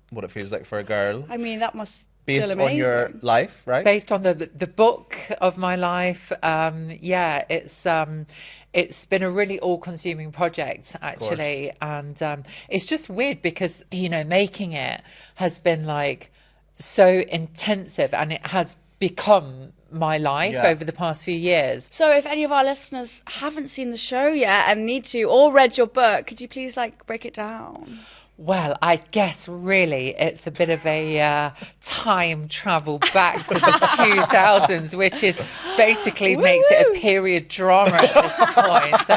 what it feels like for a girl. I mean, that must Based feel on amazing. your life, right? Based on the book of my life, yeah, it's been a really all-consuming project, actually, and it's just weird because, you know, making it has been like so intensive, and it has become my life over the past few years. So if any of our listeners haven't seen the show yet and need to, or read your book, could you please like break it down? Well, I guess really it's a bit of a time travel back to the 2000s, which is basically makes it a period drama at this point. So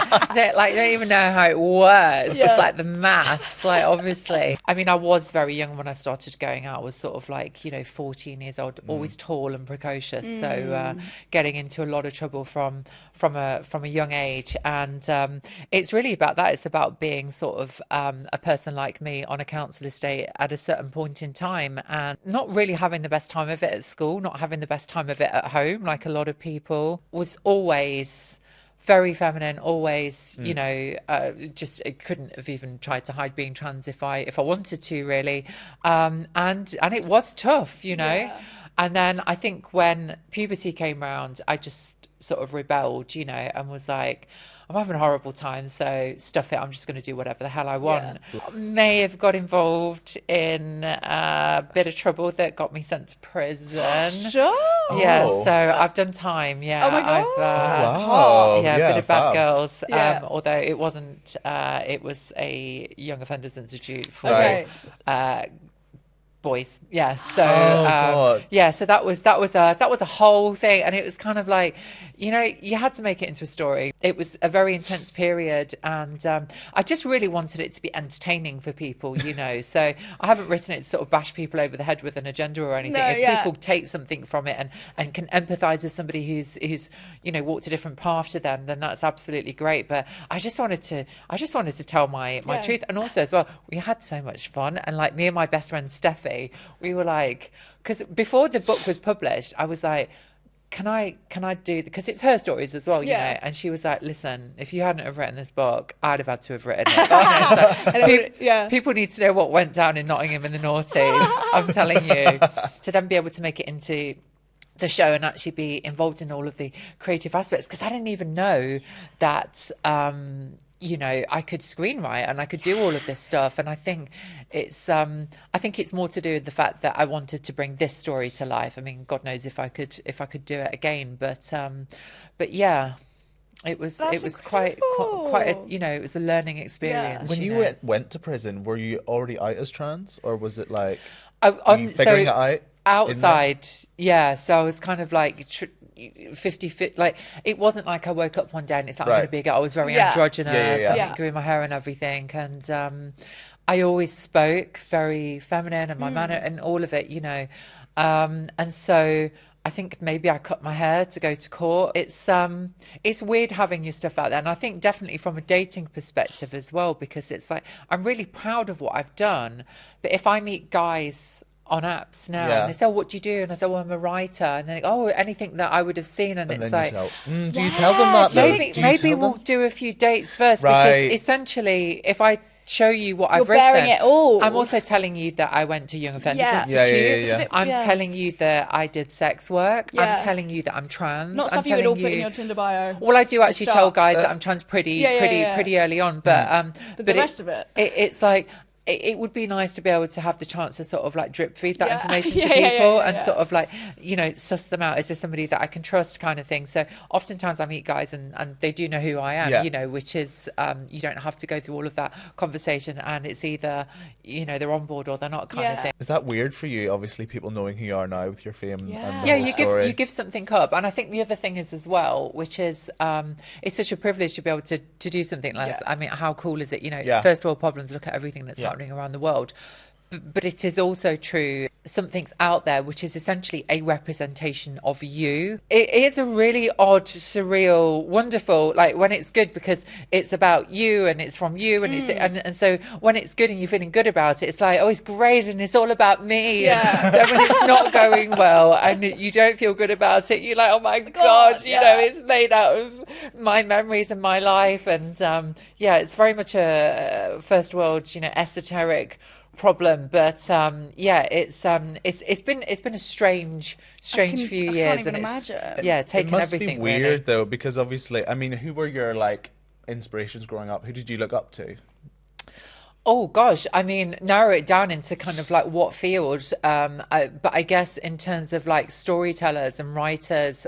like, I don't even know how it works, because like the maths, like obviously. I mean, I was very young when I started going out. I was sort of like, you know, 14 years old, always tall and precocious. So getting into a lot of trouble from a young age. And it's really about that. It's about being sort of a person like me on a council estate at a certain point in time, and not really having the best time of it at school, not having the best time of it at home, like a lot of people. Was always very feminine, always, you know, just couldn't have even tried to hide being trans if I wanted to, really. And it was tough, you know. And then I think when puberty came round, I just sort of rebelled, you know, and was like, I'm having a horrible time, so stuff it. I'm just going to do whatever the hell I want. May have got involved in a bit of trouble that got me sent to prison. Sure. Yeah, so I've done time. Yeah. Oh my God. Wow. Yeah, a bit of Bad Girls. Yeah. Although it wasn't. It was a Young Offenders Institute for boys. Yeah. So yeah. So that was a whole thing, and it was kind of like, you know, you had to make it into a story. It was a very intense period, and I just really wanted it to be entertaining for people, you know. So I haven't written it to sort of bash people over the head with an agenda or anything. If people take something from it and can empathise with somebody who's you know, walked a different path to them, then that's absolutely great. But I just wanted to tell my truth, and also as well, we had so much fun, and like me and my best friend Steffi, we were like, because before the book was published, I was like, can I do, because it's her stories as well, you know. And she was like, listen, if you hadn't have written this book, I'd have had to have written it. So people need to know what went down in Nottingham in the noughties. I'm telling you. To then be able to make it into the show and actually be involved in all of the creative aspects, because I didn't even know that you know, I could screenwrite and I could do all of this stuff. And I think it's more to do with the fact that I wanted to bring this story to life. I mean, God knows if I could do it again, but yeah, it was quite a, you know, it was a learning experience. When you went to prison, were you already out as trans, or was it like figuring it out outside? Yeah, so I was kind of like 50, like, it wasn't like I woke up one day and it's like, I'm going to be a girl. I was very androgynous, doing my hair and everything, and I always spoke very feminine, and my manner and all of it, you know, and so I think maybe I cut my hair to go to court. It's weird having your stuff out there, and I think definitely from a dating perspective as well, because it's like, I'm really proud of what I've done, but if I meet guys on apps now and they say, oh, what do you do? And I say, well, I'm a writer, and they go, oh, anything that I would have seen, and it's like, do you tell them that? Maybe we'll do a few dates first, because essentially, if I show you what I've written, bearing it all. I'm also telling you that I went to Young Offenders Institute. I'm telling you that I did sex work. I'm telling you that I'm trans. Not stuff you would all put in your Tinder bio. Well, I do actually tell guys that I'm trans pretty early on, but the rest of it, it's like, it would be nice to be able to have the chance to sort of like drip feed that information to people and sort of like, you know, suss them out. Is there somebody that I can trust, kind of thing? So oftentimes I meet guys and they do know who I am, you know, which is, you don't have to go through all of that conversation, and it's either, you know, they're on board or they're not, kind of thing. Is that weird for you, obviously, people knowing who you are now with your fame? You give something up. And I think the other thing is as well, which is, it's such a privilege to be able to do something like this. I mean, how cool is it? You know, first world problems, look at everything that's happening around the world. But it is also true, something's out there which is essentially a representation of you. It is a really odd, surreal, wonderful, like when it's good because it's about you and it's from you, and and so when it's good and you're feeling good about it, it's like, oh, it's great and it's all about me. And then when it's not going well and you don't feel good about it, you're like, oh my God, you know, it's made out of my memories and my life. And it's very much a first world, you know, esoteric problem, but yeah, it's been a strange few years. I can't even and imagine. Yeah, taking It must everything be weird really. though, because obviously, I mean, who were your like inspirations growing up? Who did you look up to? Oh gosh, I mean, narrow it down into kind of like what field. But I guess in terms of like storytellers and writers,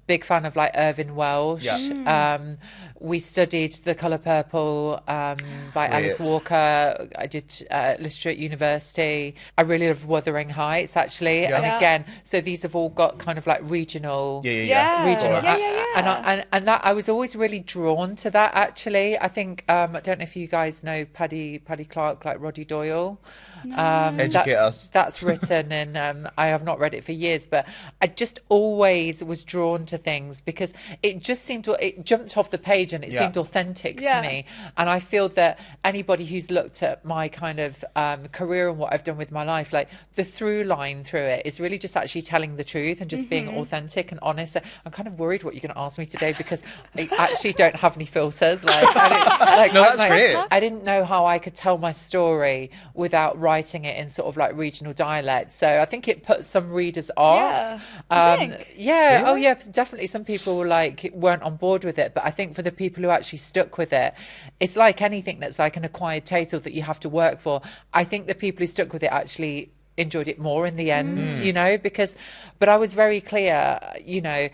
big fan of like Irving Welsh. Yeah. We studied The Colour Purple by Alice Walker. I did literature at university. I really love Wuthering Heights, actually. Yeah. And again, so these have all got kind of like regional. Regional. And that I was always really drawn to that, actually. I think I don't know if you guys know Paddy Clark, like Roddy Doyle. Educate us. That's written in I have not read it for years, but I just always was drawn to things because it just seemed to, it jumped off the page and it seemed authentic to me. And I feel that anybody who's looked at my kind of career and what I've done with my life, like the through line through it is really just actually telling the truth and just being authentic and honest. I'm kind of worried what you're going to ask me today because I actually don't have any filters. That's great. I didn't know how I could tell my story without writing it in sort of like regional dialect. So I think it put some readers off. Yeah. Do you think? Yeah. Really? Oh yeah, definitely. Some people like weren't on board with it, but I think for the people who actually stuck with it, it's like anything that's like an acquired title that you have to work for. I think the people who stuck with it actually enjoyed it more in the end, you know, but I was very clear, you know,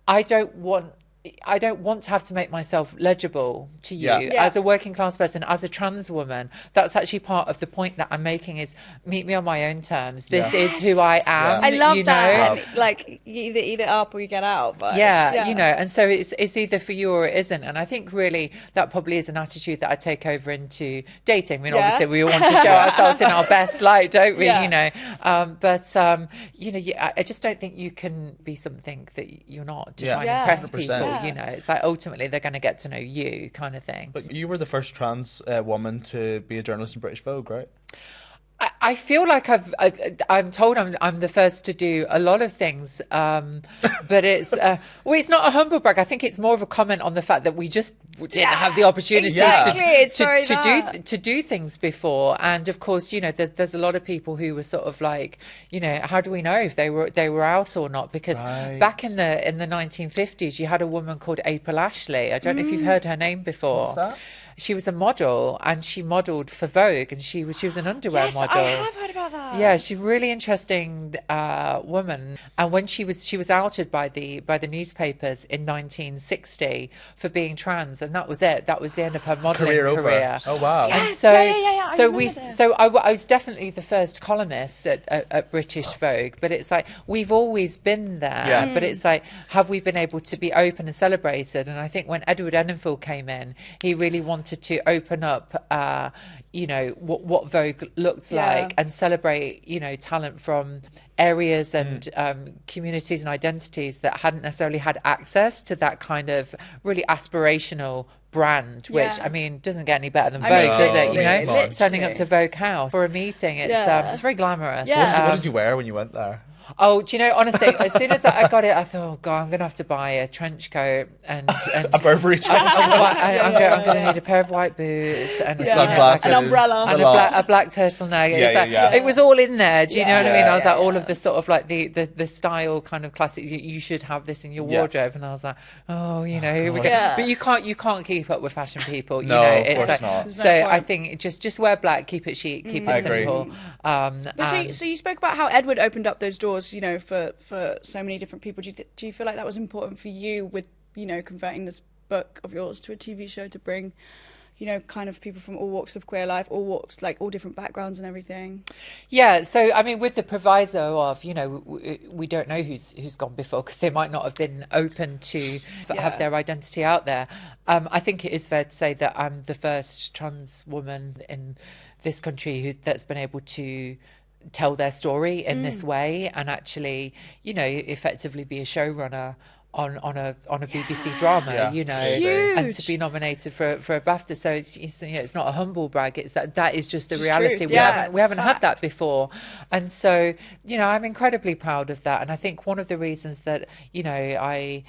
I don't want to have to make myself legible to you as a working class person, as a trans woman. That's actually part of the point that I'm making is meet me on my own terms. This is who I am. I love you that. know? And, like, you either eat it up or you get out. But you know, and so it's either for you or it isn't. And I think really that probably is an attitude that I take over into dating. I mean, obviously we all want to show ourselves in our best light, don't we? You know, you know, I just don't think you can be something that you're not to try and impress 100%. people. You know, it's like ultimately they're going to get to know you, kind of thing. But you were the first trans woman to be a journalist in British Vogue, right? I feel like I'm told I'm the first to do a lot of things, but it's well, it's not a humble brag. I think it's more of a comment on the fact that we just didn't have the opportunity to do things before. And of course, you know, there's a lot of people who were sort of like, you know, how do we know if they were out or not? Because back in the 1950s, you had a woman called April Ashley. I don't know if you've heard her name before. What's that? She was a model and she modelled for Vogue, and she was an underwear model. I have heard about that. Yeah, she's a really interesting woman. And when she was outed by the newspapers in 1960 for being trans, and that was it. That was the end of her modelling career. Oh wow! And so I was definitely the first columnist at British Vogue. But it's like we've always been there. Yeah. But it's like, have we been able to be open and celebrated? And I think when Edward Enninful came in, he really wanted to open up, you know, what Vogue looked like and celebrate, you know, talent from areas and communities and identities that hadn't necessarily had access to that kind of really aspirational brand, which I mean doesn't get any better than Vogue, does it? You know, turning up to Vogue House for a meeting, it's very glamorous. What did you wear when you went there? Oh, do you know, honestly, as soon as I got it, I thought, oh, God, I'm going to have to buy a trench coat and a Burberry trench coat. I'm going to need a pair of white boots and sunglasses, an umbrella, and a black turtleneck. It was all in there. Do you know what I mean? I was like, all of the sort of like the style kind of classic. You should have this in your wardrobe, and I was like, oh, you know, here we go. But you can't keep up with fashion people. You know, it's of course not. So I think just wear black, keep it chic, keep it simple. But so you spoke about how Edward opened up those doors, you know, for so many different people. Do you feel like that was important for you with, you know, converting this book of yours to a TV show to bring, you know, kind of people from all walks of queer life, all walks, like all different backgrounds and everything? Yeah, so I mean, with the proviso of, you know, we don't know who's gone before because they might not have been open to have their identity out there. I think it is fair to say that I'm the first trans woman in this country that's been able to tell their story in this way and actually, you know, effectively be a showrunner on a BBC drama, you know, and to be nominated for a BAFTA. So it's you know, it's not a humble brag. It's that is just the reality. We haven't had that before, and so you know, I'm incredibly proud of that. And I think one of the reasons that you know I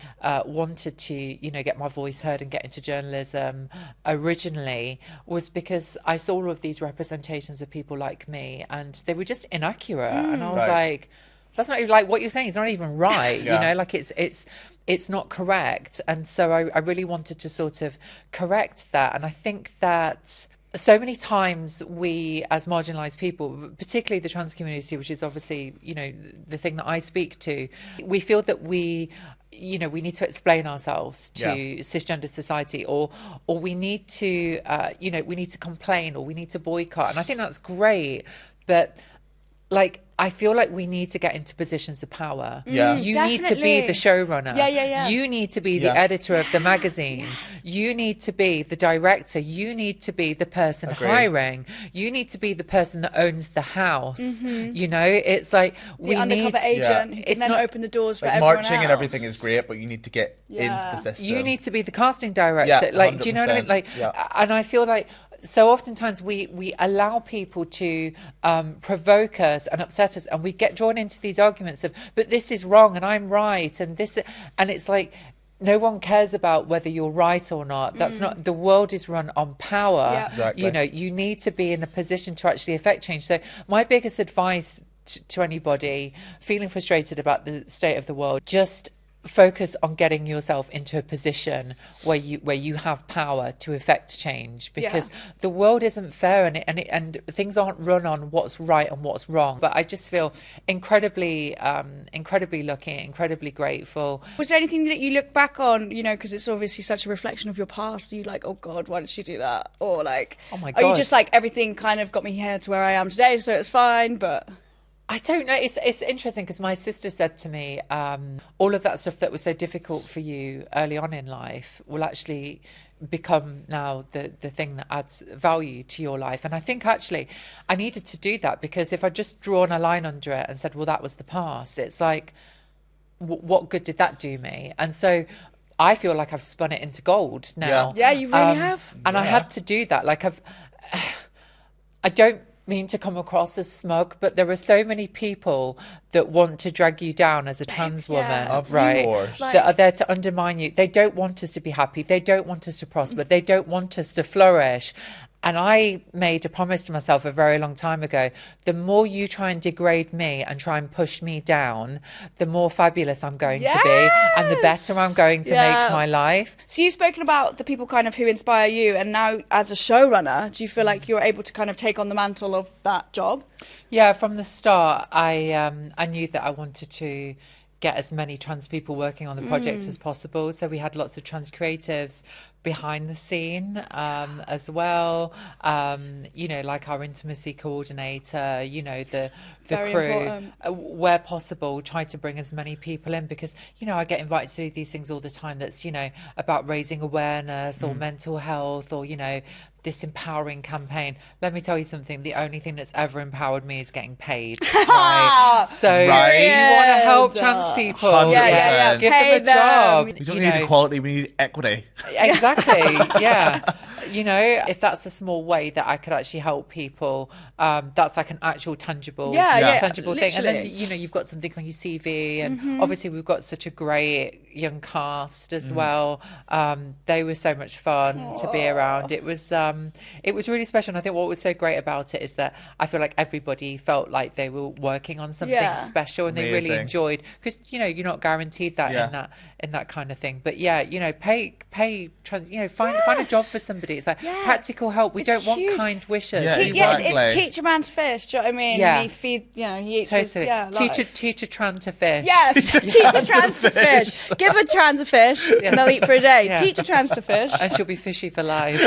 wanted to get my voice heard and get into journalism originally was because I saw all of these representations of people like me, and they were just inaccurate, and I was like, that's not even, like, what you're saying is not even right. You know, like it's not correct. And so I really wanted to sort of correct that. And I think that so many times we, as marginalised people, particularly the trans community, which is obviously, you know, the thing that I speak to, we feel that we need to explain ourselves to cisgender society, or we need to, we need to complain, or we need to boycott. And I think that's great. But like, I feel like we need to get into positions of power. Yeah. You Definitely. need to be the showrunner. Yeah. You need to be the editor of the magazine. You need to be the director. You need to be the person hiring. You need to be the person that owns the house. You know, it's like the undercover agent who can then open the doors for everyone else. Marching and everything is great, but you need to get into the system. You need to be the casting director. Like, 100%. Do you know what I mean? Like, and I feel like so oftentimes we allow people to provoke us and upset us, and we get drawn into these arguments of, but this is wrong and I'm right, and it's like, no one cares about whether you're right or not. That's not, the world is run on power. Yeah. Exactly. You know, you need to be in a position to actually affect change. So my biggest advice to anybody feeling frustrated about the state of the world, just focus on getting yourself into a position where you have power to affect change, because the world isn't fair, and things aren't run on what's right and what's wrong. But I just feel incredibly lucky, incredibly grateful. Was there anything that you look back on, you know, because it's obviously such a reflection of your past, are you like, oh God, why did she do that? Or like, oh my God, are you just like, everything kind of got me here to where I am today, so it's fine? But I don't know. It's interesting because my sister said to me, all of that stuff that was so difficult for you early on in life will actually become now the thing that adds value to your life. And I think actually I needed to do that, because if I'd just drawn a line under it and said, well, that was the past, it's like, what good did that do me? And so I feel like I've spun it into gold now. Yeah, you really have. And I had to do that. Like I don't mean to come across as smug, but there are so many people that want to drag you down as a trans woman, right? That are there to undermine you. They don't want us to be happy. They don't want us to prosper. They don't want us to flourish. And I made a promise to myself a very long time ago, the more you try and degrade me and try and push me down, the more fabulous I'm going to be, and the better I'm going to make my life. So you've spoken about the people kind of who inspire you, and now as a showrunner, do you feel like you're able to kind of take on the mantle of that job? Yeah, from the start, I knew that I wanted to get as many trans people working on the project as possible. So we had lots of trans creatives behind the scene as well, you know, like our intimacy coordinator, you know, the very crew, where possible, try to bring as many people in, because, you know, I get invited to do these things all the time that's, you know, about raising awareness or mental health, or, you know, this empowering campaign. Let me tell you something, the only thing that's ever empowered me is getting paid. Right? So you want to help trans people, 100%. give them a job. We don't need equality, we need equity. Exactly, yeah. You know, if that's a small way that I could actually help people, that's like an actual tangible tangible thing. And then, you know, you've got something on your CV, and obviously we've got such a great young cast as well. They were so much fun to be around. It was really special. And I think what was so great about it is that I feel like everybody felt like they were working on something special, and they really enjoyed, because, you know, you're not guaranteed that in that kind of thing. But yeah, you know, pay you know, find a job for somebody. It's like practical help. We don't want kind wishes. Yeah, exactly. It's teach a man to fish. Do you know what I mean? Yeah. He feed, you know, he eats totally. Teach a tran to fish. Yes, teach a trans to fish. Give a trans a fish, and they'll eat for a day. Teach a trans to fish, and she'll be fishy for life.